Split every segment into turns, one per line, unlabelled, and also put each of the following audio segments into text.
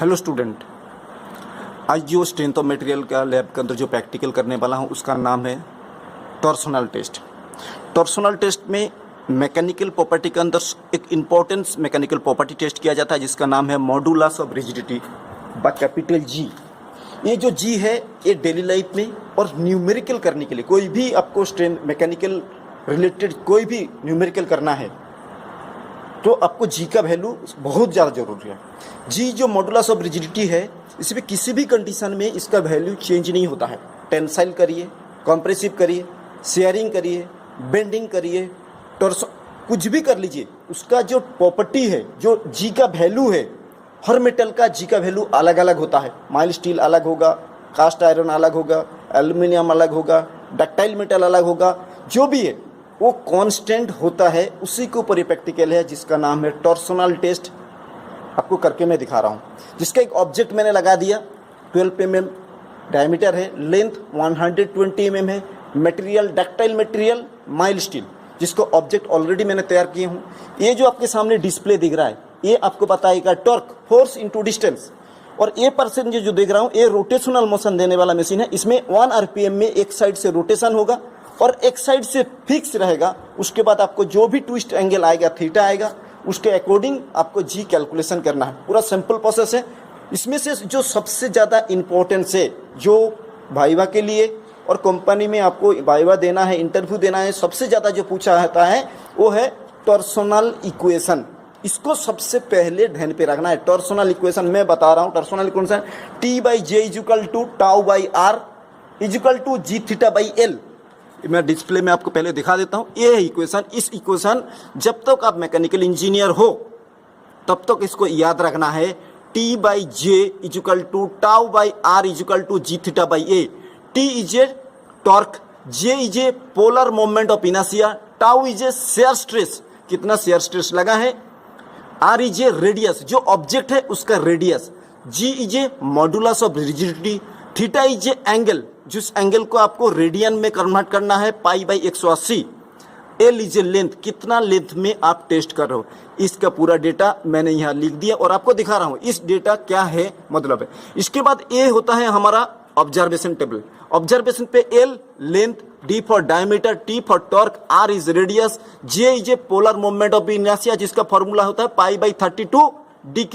Hello student, आज जो strength of material का लैब के अंदर जो प्रैक्टिकल करने वाला हूँ उसका नाम है टॉर्सनल टेस्ट। टॉर्सनल टेस्ट में मैकेनिकल प्रॉपर्टी के अंदर एक इम्पॉर्टेंट मैकेनिकल प्रॉपर्टी टेस्ट किया जाता है जिसका नाम है modulus of rigidity by capital G. ये जो जी है ये डेली लाइफ में और न्यूमेरिकल करने के लिए कोई भी आपको स्ट्रेंथ मैकेनिकल रिलेटेड कोई भी न्यूमेरिकल करना है तो आपको जी का वैल्यू बहुत ज़्यादा जरूरी है। जी जो मॉडुलस ऑफ रिजिडिटी है इसमें किसी भी कंडीशन में इसका वैल्यू चेंज नहीं होता है। टेंसाइल करिए, कॉम्प्रेसिव करिए, शेयरिंग करिए, बेंडिंग करिए, टॉर्स कुछ भी कर लीजिए, उसका जो प्रॉपर्टी है जो जी का वैल्यू है, हर मेटल का जी का वैल्यू अलग अलग होता है। माइल्ड स्टील अलग होगा, कास्ट आयरन अलग होगा, एल्युमिनियम अलग होगा, डक्टाइल मेटल अलग होगा, जो भी है वो कांस्टेंट होता है। उसी के ऊपर ये प्रैक्टिकल है जिसका नाम है टॉर्सनल टेस्ट। आपको करके मैं दिखा रहा हूँ, जिसका एक ऑब्जेक्ट मैंने लगा दिया, 12 mm डायमीटर है, लेंथ 120 mm है, material ductile material mild steel, जिसको ऑब्जेक्ट ऑलरेडी मैंने तैयार किए हूँ। ये जो आपके सामने डिस्प्ले दिख रहा है ये आपको बताएगा टॉर्क, फोर्स इनटू डिस्टेंस। और ये परसेंट जो देख रहा हूँ ये रोटेशनल मोशन देने वाला मशीन है। इसमें 1 RPM में एक साइड से रोटेशन होगा और एक साइड से फिक्स रहेगा। उसके बाद आपको जो भी ट्विस्ट एंगल आएगा, थीटा आएगा, उसके अकॉर्डिंग आपको जी कैलकुलेशन करना है। पूरा सिंपल प्रोसेस है। इसमें से जो सबसे ज़्यादा इम्पोर्टेंस है जो वाइवा के लिए और कंपनी में आपको वाइवा देना है, इंटरव्यू देना है, सबसे ज़्यादा जो पूछा जाता है वो है टॉर्सनल इक्वेशन। इसको सबसे पहले ध्यान पे रखना है। टॉर्सनल इक्वेशन मैं बता रहा हूँ। Torsional equation T/J = τ/r = g θ/L। मैं डिस्प्ले में आपको पहले दिखा देता हूँ। ये है इक्वेशन। इस इक्वेशन जब तक आप मैकेनिकल इंजीनियर हो तब तक इसको याद रखना है। T/J = τ/r = g θ/a। T is a torque, J is a polar moment of inertia, tau is a shear stress, कितना शेयर स्ट्रेस लगा है, R इज ए रेडियस, जो ऑब्जेक्ट है उसका radius, G is a modulus of rigidity, theta is A angle, जिस angle को आपको radian में कन्वर्ट करना है, π/180, L इज ए लेंथ, कितना लेंथ में आप टेस्ट कर रहे हो। इसका पूरा डेटा मैंने यहाँ लिख दिया और आपको दिखा रहा हूँ इस डेटा क्या है मतलब है। इसके बाद ए होता है हमारा ऑब्जर्वेशन टेबल। ऑब्जर्वेशन पे L length, D for diameter, T for torque, R is radius, J is a polar moment of inertia जिसका फॉर्मूला होता है π/32 D⁴,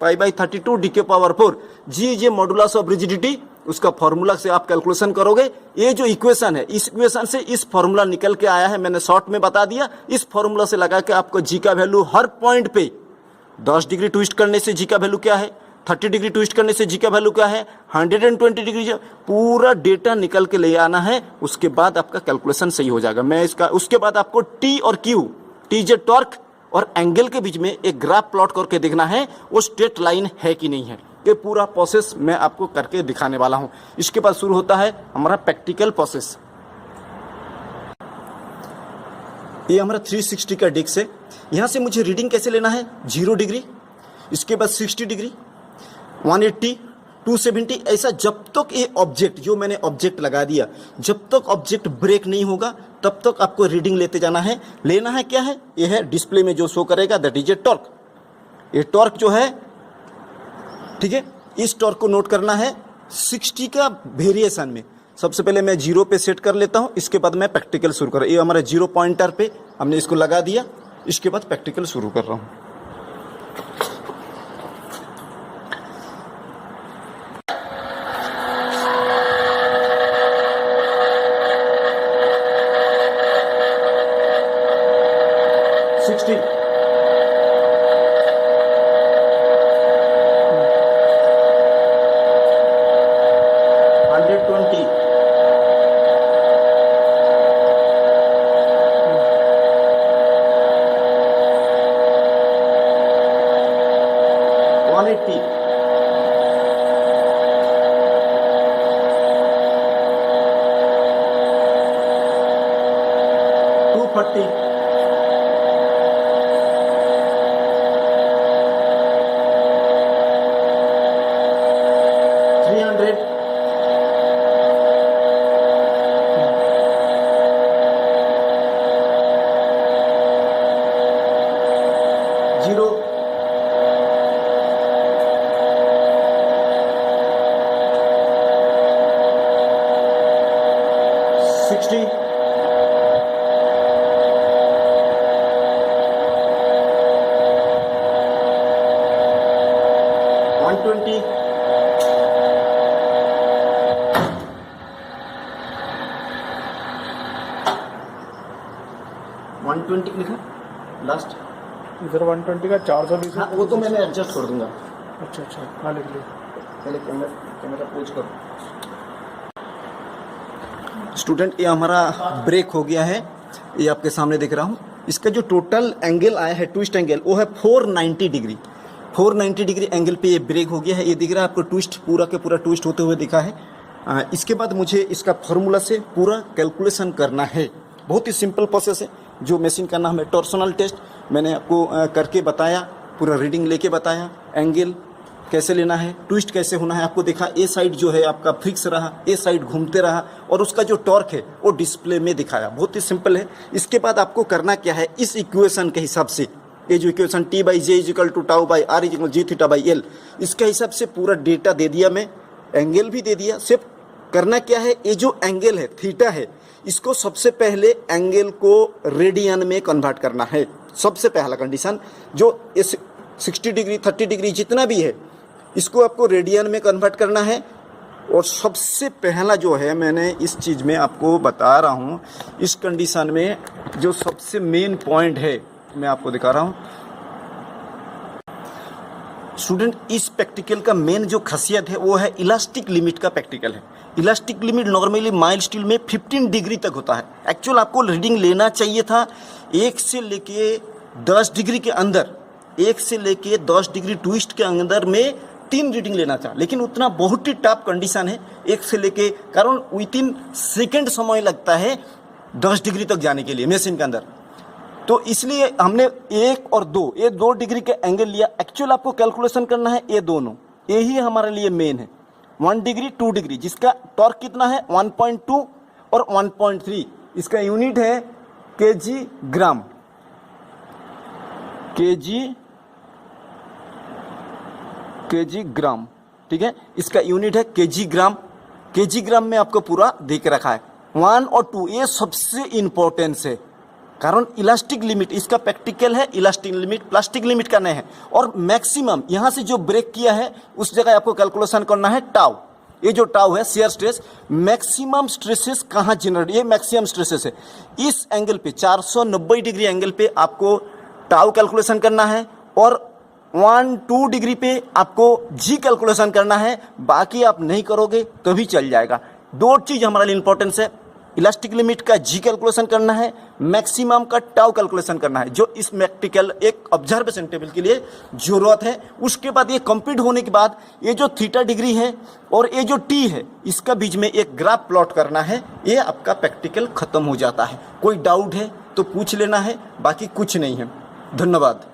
π/32 D⁴, G is a modulus of rigidity, उसका फॉर्मूला से आप calculation करोगे। ये जो इक्वेशन है इस इक्वेशन से इस फॉर्मूला निकल के आया है, मैंने शॉर्ट में बता दिया। इस फॉर्मूला से लगा के आपको जी का वैल्यू हर पॉइंट पे 10 डिग्री ट्विस्ट करने से जी का वैल्यू क्या है, 30 डिग्री ट्विस्ट करने से जी का वैल्यू क्या है, 120 डिग्री, पूरा डेटा निकल के ले आना है। उसके बाद आपका कैलकुलेशन सही हो जाएगा। मैं इसका उसके बाद आपको टी और क्यू, टी जे टॉर्क और एंगल के बीच में एक ग्राफ प्लॉट करके देखना है वो स्ट्रेट लाइन है कि नहीं है। ये पूरा प्रोसेस मैं आपको करके दिखाने वाला हूं। इसके बाद शुरू होता है हमारा प्रैक्टिकल प्रोसेस। ये हमारा 360 का डिस्क है। यहाँ से मुझे रीडिंग कैसे लेना है, 0 डिग्री, इसके बाद 60 डिग्री, 180, 270, ऐसा जब तक ये ऑब्जेक्ट जो मैंने ऑब्जेक्ट लगा दिया, जब तक ऑब्जेक्ट ब्रेक नहीं होगा तब तक आपको रीडिंग लेते जाना है। लेना है क्या है, ये है डिस्प्ले में जो शो करेगा, दैट इज ए टॉर्क। ये टॉर्क जो है, ठीक है, इस टॉर्क को नोट करना है 60 का वेरिएशन में। सबसे पहले मैं 0 पे सेट कर लेता हूं, इसके बाद मैं प्रैक्टिकल शुरू कर रहा हूं। ये हमारा 0 पॉइंटर पे हमने इसको लगा दिया, इसके बाद प्रैक्टिकल शुरू कर रहा हूं। 60, 120, 120 लिखा लास्ट।
इधर 120 का 420।
हाँ वो तो मैंने एडजस्ट कर दूंगा।
अच्छा अच्छा, हाँ लिख लिया।
पहले कैमरा पोज करो। स्टूडेंट ये हमारा ब्रेक हो गया है, ये आपके सामने दिख रहा हूँ। इसका जो टोटल एंगल आया है, ट्विस्ट एंगल, वो है 490 डिग्री। 490 डिग्री एंगल पे ये ब्रेक हो गया है। ये दिख रहा है आपको ट्विस्ट, पूरा के पूरा ट्विस्ट होते हुए दिखा है। इसके बाद मुझे इसका फॉर्मूला से पूरा कैलकुलेशन करना है। बहुत ही सिंपल प्रोसेस है। जो मशीन का नाम है टॉर्सनल टेस्ट, मैंने आपको करके बताया, पूरा रीडिंग लेके बताया, एंगल कैसे लेना है, ट्विस्ट कैसे होना है, आपको देखा ए साइड जो है आपका फिक्स रहा, ए साइड घूमते रहा, और उसका जो टॉर्क है वो डिस्प्ले में दिखाया। बहुत ही सिंपल है। इसके बाद आपको करना क्या है, इस इक्वेशन के हिसाब से, ये जो equation T by J is equal to tau by R is equal G theta by L, इसके हिसाब से पूरा डेटा दे दिया मैं, एंगल भी दे दिया। सिर्फ करना क्या है, ये जो एंगल है थीटा है, इसको सबसे पहले एंगल को रेडियन में कन्वर्ट करना है। सबसे पहला कंडीशन, जो 60 डिग्री 30 डिग्री जितना भी है, इसको आपको रेडियन में कन्वर्ट करना है। और सबसे पहला जो है, मैंने इस चीज़ में आपको बता रहा हूँ, इस कंडीशन में जो सबसे मेन पॉइंट है मैं आपको दिखा रहा हूँ। स्टूडेंट, इस प्रैक्टिकल का मेन जो खासियत है वो है इलास्टिक लिमिट का प्रैक्टिकल है। Elastic limit normally mild steel में 15 डिग्री तक होता है। एक्चुअल आपको रीडिंग लेना चाहिए था 1 से लेके 10 डिग्री के अंदर, 1 से लेके 10 डिग्री ट्विस्ट के अंदर में 3 रीडिंग लेना था, लेकिन उतना बहुत ही टफ कंडीशन है 1 से लेके, कारण विथिन सेकेंड समय लगता है 10 डिग्री तक जाने के लिए मशीन के अंदर। तो इसलिए हमने 1 और 2, ये 2 डिग्री के एंगल लिया। एक्चुअल आपको कैलकुलेशन करना है ये दोनों, यही हमारे लिए मेन है। 1 डिग्री 2 डिग्री, जिसका टॉर्क कितना है 1.2 और 1.3, इसका यूनिट है केजी ग्राम, केजी ग्राम, ठीक है। इसका यूनिट है केजी ग्राम। केजी ग्राम में आपको पूरा देख रखा है। 1 और 2 ये सबसे इंपॉर्टेंस है, कारण इलास्टिक लिमिट इसका प्रैक्टिकल है, इलास्टिक लिमिट प्लास्टिक लिमिट का नहीं है। और मैक्सिमम यहाँ से जो ब्रेक किया है उस जगह आपको कैलकुलेशन करना है टाउ। ये जो टाउ है शियर स्ट्रेस, मैक्सिमम स्ट्रेसेस कहाँ जनरेट, ये मैक्सिमम स्ट्रेसेस है। इस एंगल पे 490 डिग्री एंगल पे आपको टाउ कैलकुलेशन करना है, और 1-2 डिग्री पे आपको जी कैलकुलेशन करना है। बाकी आप नहीं करोगे तो भी चल जाएगा। 2 चीज़ हमारे लिए इंपॉर्टेंस है, इलास्टिक लिमिट का जी कैलकुलेशन करना है, मैक्सिमम का टाउ कैलकुलेशन करना है, जो इस प्रैक्टिकल एक ऑब्जर्वेशन टेबल के लिए जरूरत है। उसके बाद ये कंप्लीट होने के बाद ये जो थीटा डिग्री है और ये जो टी है, इसका बीच में एक ग्राफ प्लॉट करना है। ये आपका प्रैक्टिकल खत्म हो जाता है। कोई डाउट है तो पूछ लेना है, बाकी कुछ नहीं है। धन्यवाद।